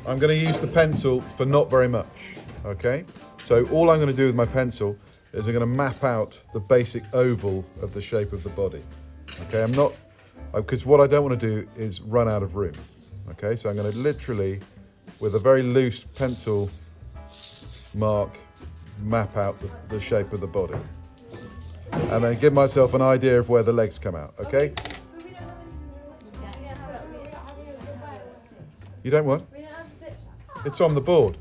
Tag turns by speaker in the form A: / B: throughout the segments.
A: I'm going to use the pencil for not very much, okay? So all I'm going to do with my pencil is I'm going to map out the basic oval of the shape of the body, okay? Because what I don't want to do is run out of room, okay? So I'm going to literally, with a very loose pencil mark, map out the shape of the body. And then give myself an idea of where the legs come out, okay? You don't what?
B: We don't have a picture.
A: It's on the board.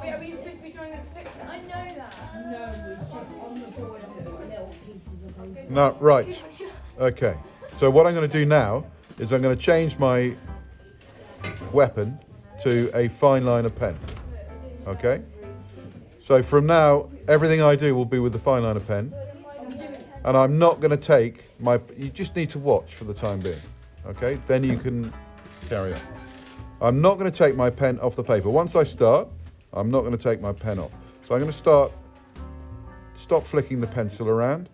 B: Wait, are we supposed to be drawing us a picture? I know that.
C: No, it's just on the board little pieces of paper.
A: No, right. Okay. So what I'm going to do now is I'm going to change my weapon to a fine liner pen. Okay? So from now, everything I do will be with the fine liner pen. And I'm not going to take my... You just need to watch for the time being. Okay? Then you can carry on. I'm not going to take my pen off the paper. Once I start, I'm not going to take my pen off. So I'm going to stop flicking the pencil around.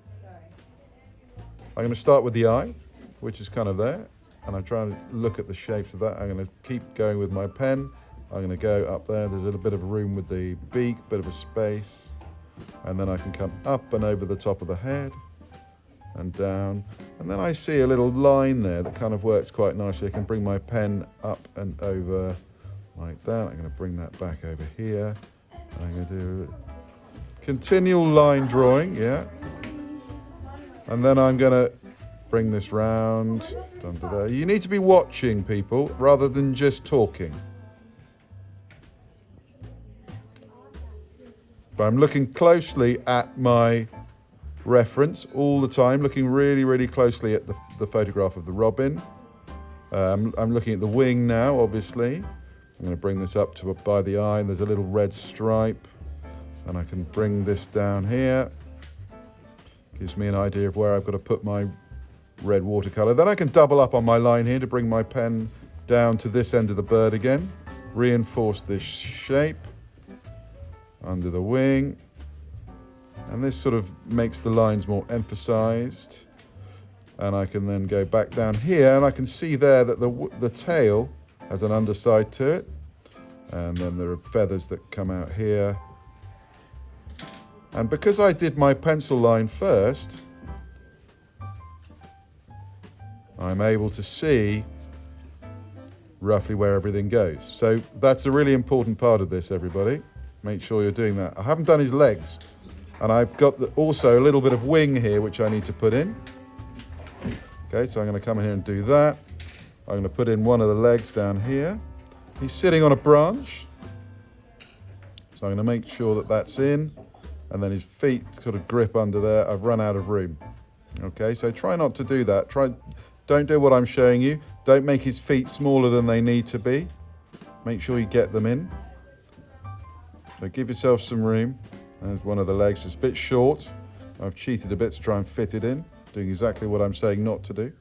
A: I'm going to start with the eye, which is kind of there. And I'm trying to look at the shapes of that. I'm going to keep going with my pen. I'm going to go up there. There's a little bit of room with the beak, bit of a space. And then I can come up and over the top of the head and down. And then I see a little line there that kind of works quite nicely. I can bring my pen up and over like that. I'm going to bring that back over here. I'm going to do continual line drawing, yeah. And then I'm going to bring this round down to there. You need to be watching, people, rather than just talking. But I'm looking closely at my reference all the time, looking really, really closely at the photograph of the robin. I'm looking at the wing now, obviously. I'm going to bring this up to by the eye, and there's a little red stripe. And I can bring this down here. Gives me an idea of where I've got to put my red watercolour. Then I can double up on my line here to bring my pen down to this end of the bird again. Reinforce this shape under the wing. And this sort of makes the lines more emphasized. And I can then go back down here, and I can see there that the tail has an underside to it. And then there are feathers that come out here. And because I did my pencil line first, I'm able to see roughly where everything goes. So that's a really important part of this, everybody. Make sure you're doing that. I haven't done his legs. And I've got also a little bit of wing here, which I need to put in. Okay, so I'm going to come in here and do that. I'm going to put in one of the legs down here. He's sitting on a branch. So I'm going to make sure that that's in. And then his feet sort of grip under there. I've run out of room. Okay, so try not to do that. Don't do what I'm showing you. Don't make his feet smaller than they need to be. Make sure you get them in. So give yourself some room. There's one of the legs. It's a bit short. I've cheated a bit to try and fit it in, doing exactly what I'm saying not to do.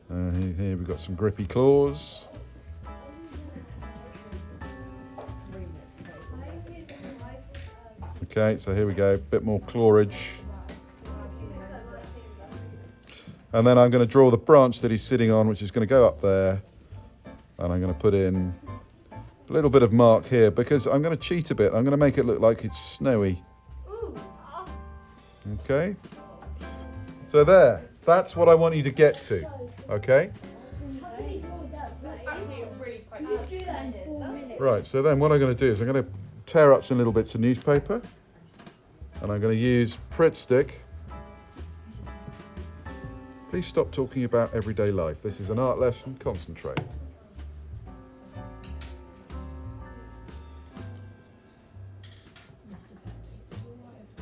A: Here we've got some grippy claws. Okay, so here we go, a bit more clawage. And then I'm going to draw the branch that he's sitting on, which is going to go up there. And I'm going to put in a little bit of mark here, because I'm going to cheat a bit. I'm going to make it look like it's snowy. Okay? So there. That's what I want you to get to. Okay? Right, so then what I'm going to do is I'm going to tear up some little bits of newspaper. And I'm going to use Pritt stick. Please stop talking about everyday life. This is an art lesson. Concentrate.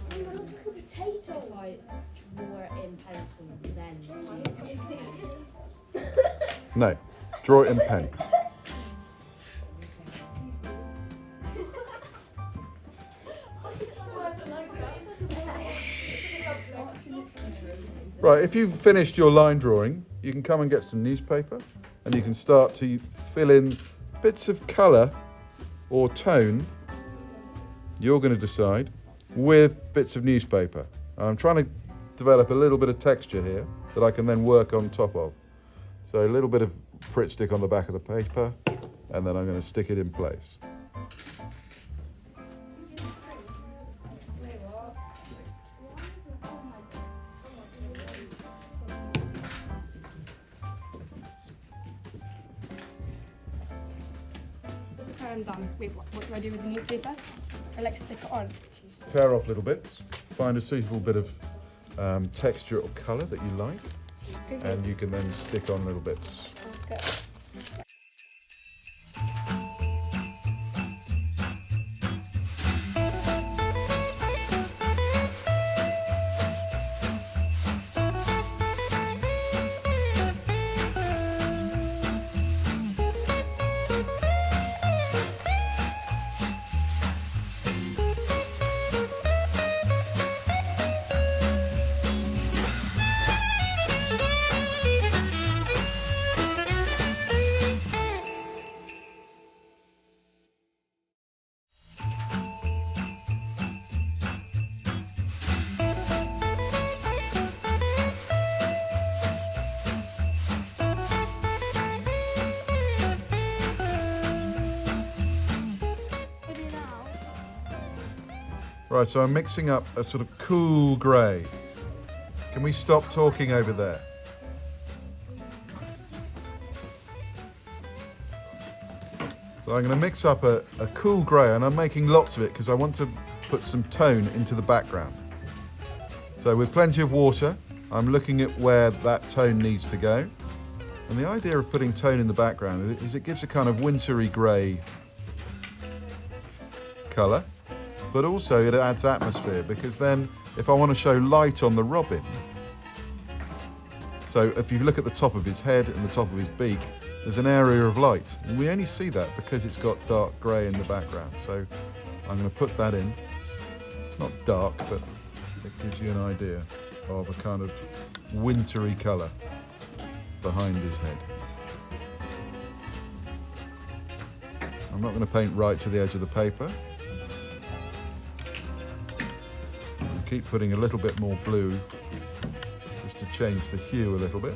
C: Potato. Like, draw it in pencil, then.
A: No, draw it in pen. Right, if you've finished your line drawing, you can come and get some newspaper, and you can start to fill in bits of colour or tone, you're going to decide, with bits of newspaper. I'm trying to develop a little bit of texture here that I can then work on top of. So a little bit of Pritt stick on the back of the paper, and then I'm going to stick it in place.
B: I'm done. Wait, what do I do with the newspaper? I like stick it on.
A: Tear off little bits, find a suitable bit of texture or colour that you like, and you can then stick on little bits.
B: That's good.
A: Right, so I'm mixing up a sort of cool grey. Can we stop talking over there? So I'm going to mix up a cool grey, and I'm making lots of it because I want to put some tone into the background. So with plenty of water, I'm looking at where that tone needs to go. And the idea of putting tone in the background is it gives a kind of wintry grey colour, but also it adds atmosphere, because then if I want to show light on the robin, so if you look at the top of his head and the top of his beak, there's an area of light, and we only see that because it's got dark grey in the background. So I'm going to put that in. It's not dark, but it gives you an idea of a kind of wintry colour behind his head. I'm not going to paint right to the edge of the paper. Keep putting a little bit more blue just to change the hue a little bit.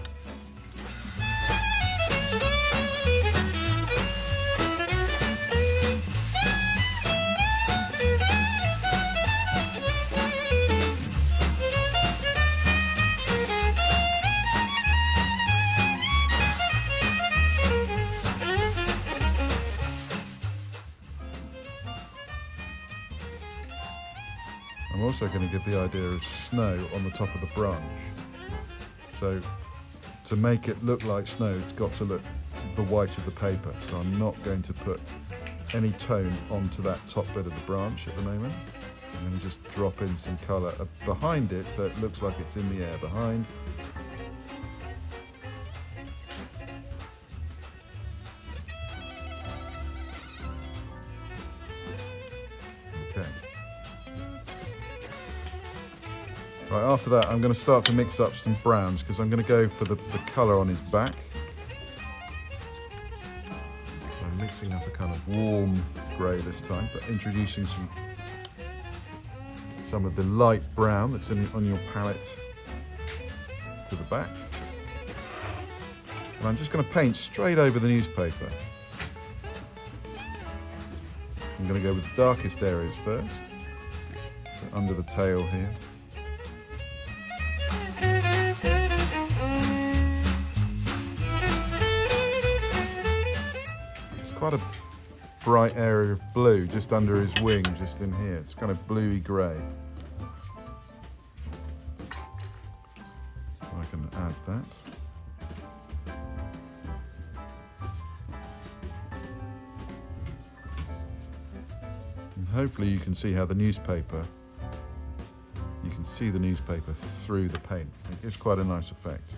A: I'm also going to give the idea of snow on the top of the branch. So to make it look like snow, it's got to look the white of the paper. So I'm not going to put any tone onto that top bit of the branch at the moment. I'm going to just drop in some colour behind it so it looks like it's in the air behind. Okay. Right, after that I'm going to start to mix up some browns, because I'm going to go for the colour on his back. So I'm mixing up a kind of warm grey this time, but introducing some of the light brown that's on your palette to the back. And I'm just going to paint straight over the newspaper. I'm going to go with the darkest areas first, so under the tail here. Quite a bright area of blue just under his wing, just in here. It's kind of bluey grey. So I can add that. And hopefully you can see how the newspaper, you can see the newspaper through the paint. It gives quite a nice effect.